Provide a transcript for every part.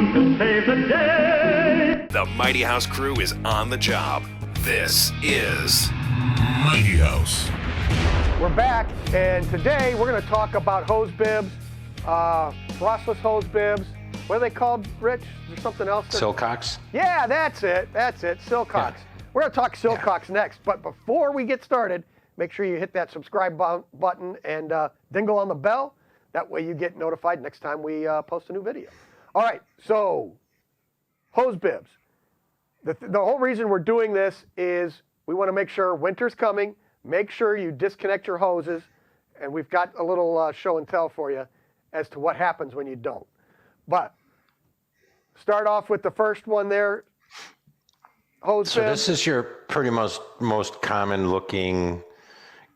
come to save the day. The Mighty House crew is on the job. This is Mighty House. We're back, and today we're going to talk about hose bibs, frostless hose bibs. What are they called, Rich? Is there something else? Silcox? Yeah, that's it. Silcox. Yeah. We're going to talk Silcox next, but before we get started, make sure you hit that subscribe button and dingle on the bell. That way you get notified next time we post a new video. All right, so hose bibs. The whole reason we're doing this is we want to make sure winter's coming. Make sure you disconnect your hoses, and we've got a little show and tell for you as to what happens when you don't. But start off with the first one there. Hose bib. This is your pretty most common looking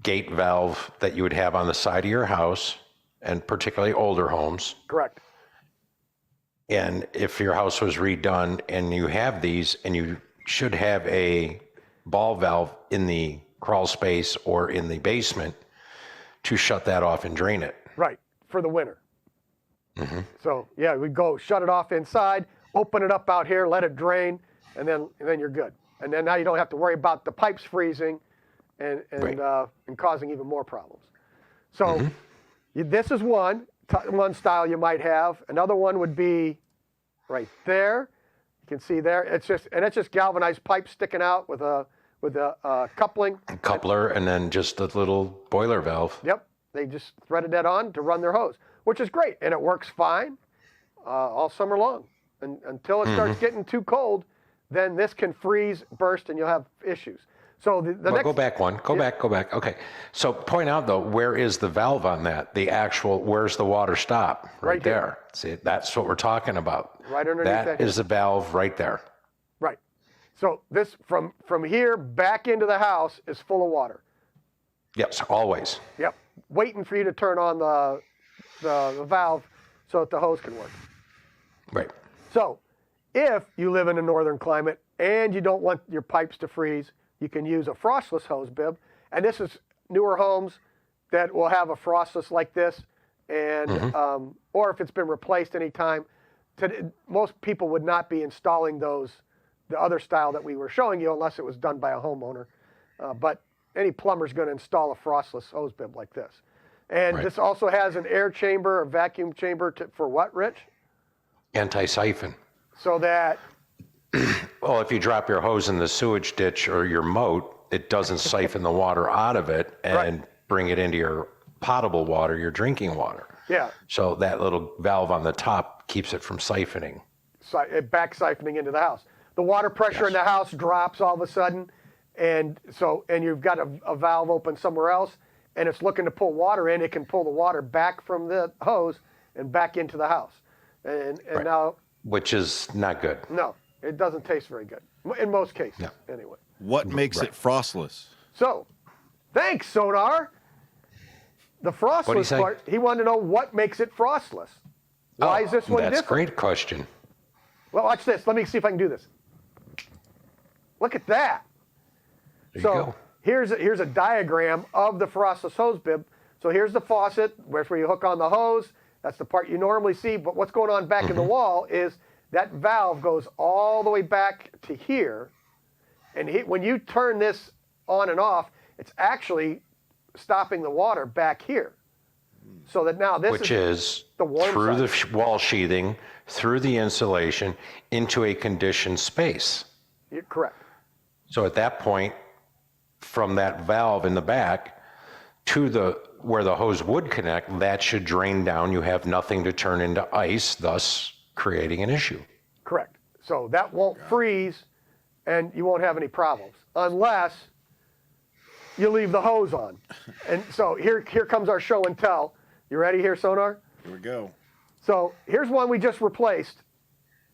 gate valve that you would have on the side of your house, and particularly older homes. Correct. And if your house was redone and you have these, and you should have a ball valve in the crawl space or in the basement to shut that off and drain it. Right, for the winter. Mm-hmm. So yeah, we go shut it off inside, open it up out here, let it drain, and then you're good. And then now you don't have to worry about the pipes freezing and causing even more problems. So this is one style you might have. Another one would be right there. You can see there. It's just galvanized pipe sticking out with a coupling. Coupler, and then just a little boiler valve. Yep. They just threaded that on to run their hose, which is great, and it works fine all summer long. And until it starts getting too cold, then this can freeze, burst, and you'll have issues. So next. Go back one. Go back. Okay. So point out though, where is the valve on that? Where's the water stop? Right there. See, that's what we're talking about. Right underneath that. That is the valve right there. Right. So this from here back into the house is full of water. Yes, always. Yep. Waiting for you to turn on the valve so that the hose can work. Right. So if you live in a northern climate and you don't want your pipes to freeze, you can use a frostless hose bib. And this is newer homes that will have a frostless like this, and or if it's been replaced anytime. Most people would not be installing the other style that we were showing you unless it was done by a homeowner. But any plumber's going to install a frostless hose bib like this. And this also has an air chamber, a vacuum chamber for what, Rich? Anti-siphon. So that... Well, if you drop your hose in the sewage ditch or your moat, it doesn't siphon the water out of it and bring it into your potable water, your drinking water. Yeah. So that little valve on the top keeps it from siphoning. Back siphoning into the house. The water pressure in the house drops all of a sudden, and you've got a valve open somewhere else, and it's looking to pull water in. It can pull the water back from the hose and back into the house. And now... Which is not good. No. It doesn't taste very good, in most cases, anyway. What makes it frostless? So, thanks, Sonar. The frostless part, he wanted to know what makes it frostless. Why is this one different? That's a great question. Well, watch this. Let me see if I can do this. Look at that. There you go. Here's a diagram of the frostless hose bib. So here's the faucet, where you hook on the hose. That's the part you normally see. But what's going on back in the wall is that valve goes all the way back to here, and when you turn this on and off, it's actually stopping the water back here. So that now this is the warm through side. The wall sheathing, through the insulation, into a conditioned space. You're correct. So at that point, from that valve in the back to where the hose would connect, that should drain down. You have nothing to turn into ice, thus creating an issue. Correct. So that won't freeze, and you won't have any problems unless you leave the hose on. And so here comes our show and tell. You ready here, Sonar? Here we go. So here's one we just replaced,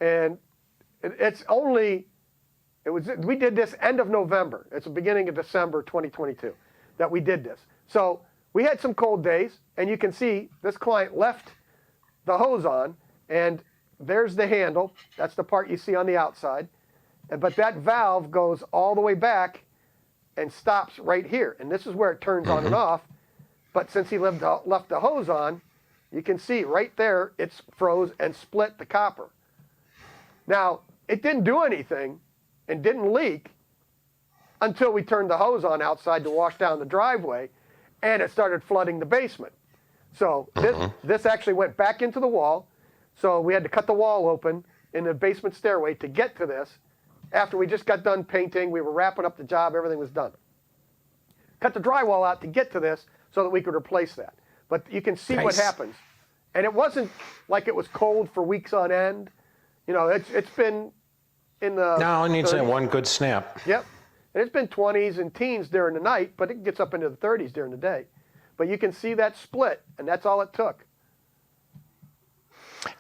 and we did this end of November. It's the beginning of December 2022 that we did this. So we had some cold days, and you can see this client left the hose on, and there's the handle. That's the part you see on the outside. But that valve goes all the way back and stops right here. And this is where it turns on and off. But since he left the hose on, you can see right there it's froze and split the copper. Now, it didn't do anything and didn't leak until we turned the hose on outside to wash down the driveway, and it started flooding the basement. So this actually went back into the wall. So we had to cut the wall open in the basement stairway to get to this. After we just got done painting, we were wrapping up the job, everything was done. Cut the drywall out to get to this so that we could replace that. But you can see what happens. And it wasn't like it was cold for weeks on end. You know, it's been in the... No, it needs that one good snap. Yep. And it's been 20s and teens during the night, but it gets up into the 30s during the day. But you can see that split, and that's all it took.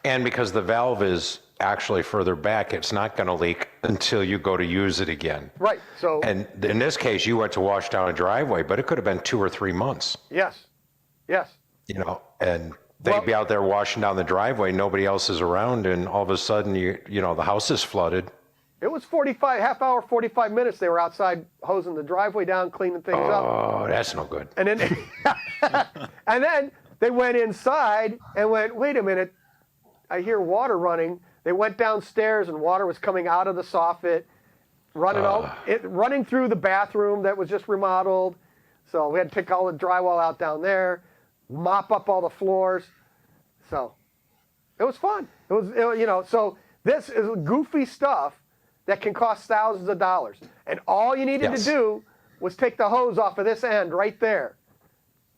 And because the valve is actually further back, it's not going to leak until you go to use it again. Right. So. And in this case, you went to wash down a driveway, but it could have been 2 or 3 months. Yes. Yes. You know, and they'd be out there washing down the driveway, nobody else is around, and all of a sudden, you know, the house is flooded. It was 45 minutes they were outside hosing the driveway down, cleaning things up. Oh, that's no good. And then, and then they went inside and went, wait a minute, I hear water running. They went downstairs and water was coming out of the soffit, running through the bathroom that was just remodeled. So we had to take all the drywall out down there, mop up all the floors. So it was fun. You know, so this is goofy stuff that can cost thousands of dollars. And all you needed to do was take the hose off of this end right there.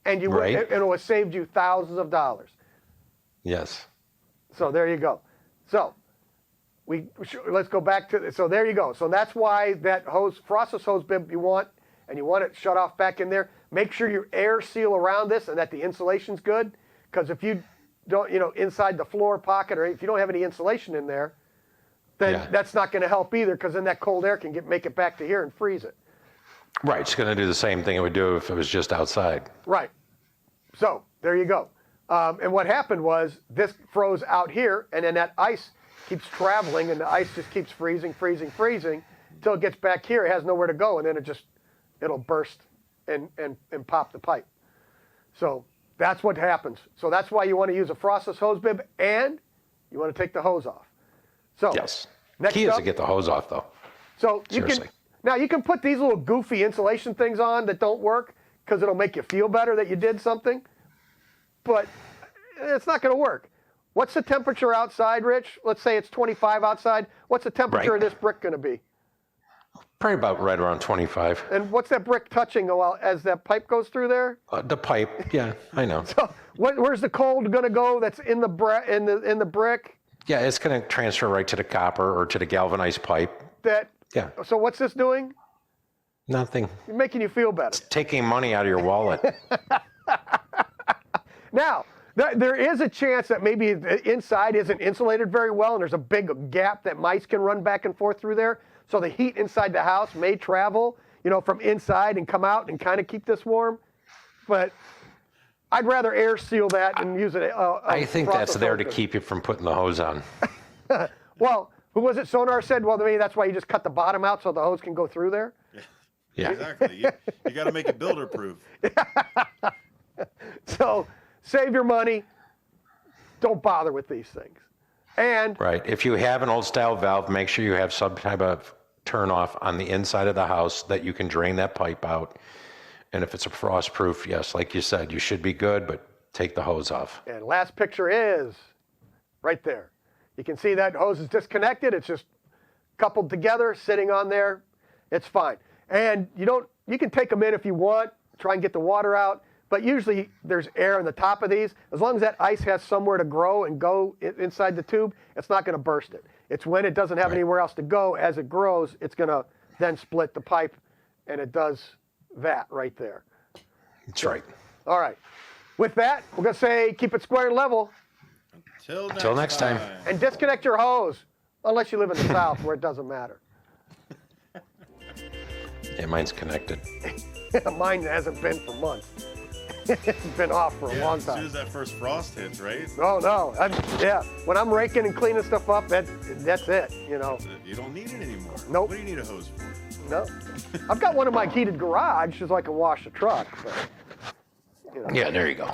And it would have saved you thousands of dollars. Yes. So there you go. So let's go back to, so there you go. So that's why that frostless hose bib you want, and you want it shut off back in there. Make sure you air seal around this and that the insulation's good. Because if you don't, you know, inside the floor pocket, or if you don't have any insulation in there, then that's not going to help either, because then that cold air can make it back to here and freeze it. Right, it's going to do the same thing it would do if it was just outside. Right. So there you go. And what happened was this froze out here, and then that ice keeps traveling, and the ice just keeps freezing until it gets back here. It has nowhere to go, and then it'll burst and pop the pipe. So that's what happens. So that's why you want to use a frostless hose bib, and you want to take the hose off. So yes. Next Key is up, to get the hose off, though. So you can put these little goofy insulation things on that don't work because it'll make you feel better that you did something, but it's not going to work. What's the temperature outside, Rich? Let's say it's 25 outside. What's the temperature of this brick going to be? Probably about right around 25. And what's that brick touching as that pipe goes through there? The pipe, yeah, I know. So where's the cold going to go that's in the brick? Yeah, it's going to transfer right to the copper or to the galvanized pipe. So what's this doing? Nothing. It's making you feel better. It's taking money out of your wallet. Now, there is a chance that maybe the inside isn't insulated very well, and there's a big gap that mice can run back and forth through there. So the heat inside the house may travel, you know, from inside and come out and kind of keep this warm. But I'd rather air seal that and use it. I think that's there to keep you from putting the hose on. Well, who was it? Sonar said, well, to me, that's why you just cut the bottom out so the hose can go through there. Yeah. Exactly. You got to make it builder proof. So save your money. Don't bother with these things. And right. If you have an old style valve, make sure you have some type of turn off on the inside of the house that you can drain that pipe out. And if it's a frost proof, yes, like you said, you should be good, but take the hose off. And last picture is right there. You can see that hose is disconnected. It's just coupled together, sitting on there. It's fine. And you can take them in if you want, try and get the water out. But usually there's air on the top of these. As long as that ice has somewhere to grow and go inside the tube, it's not going to burst it. It's when it doesn't have anywhere else to go, as it grows, it's going to then split the pipe, and it does that right there. That's right. All right. With that, we're going to say keep it square and level. Until next time. And disconnect your hose, unless you live in the South where it doesn't matter. Yeah, mine's connected. Mine hasn't been for months. It's been off for a long time. As soon as that first frost hits, right? Oh, no. When I'm raking and cleaning stuff up, that's it, you know. You don't need it anymore. Nope. What do you need a hose for? No. I've got one in my heated garage so I can wash the truck. But, you know. Yeah, there you go.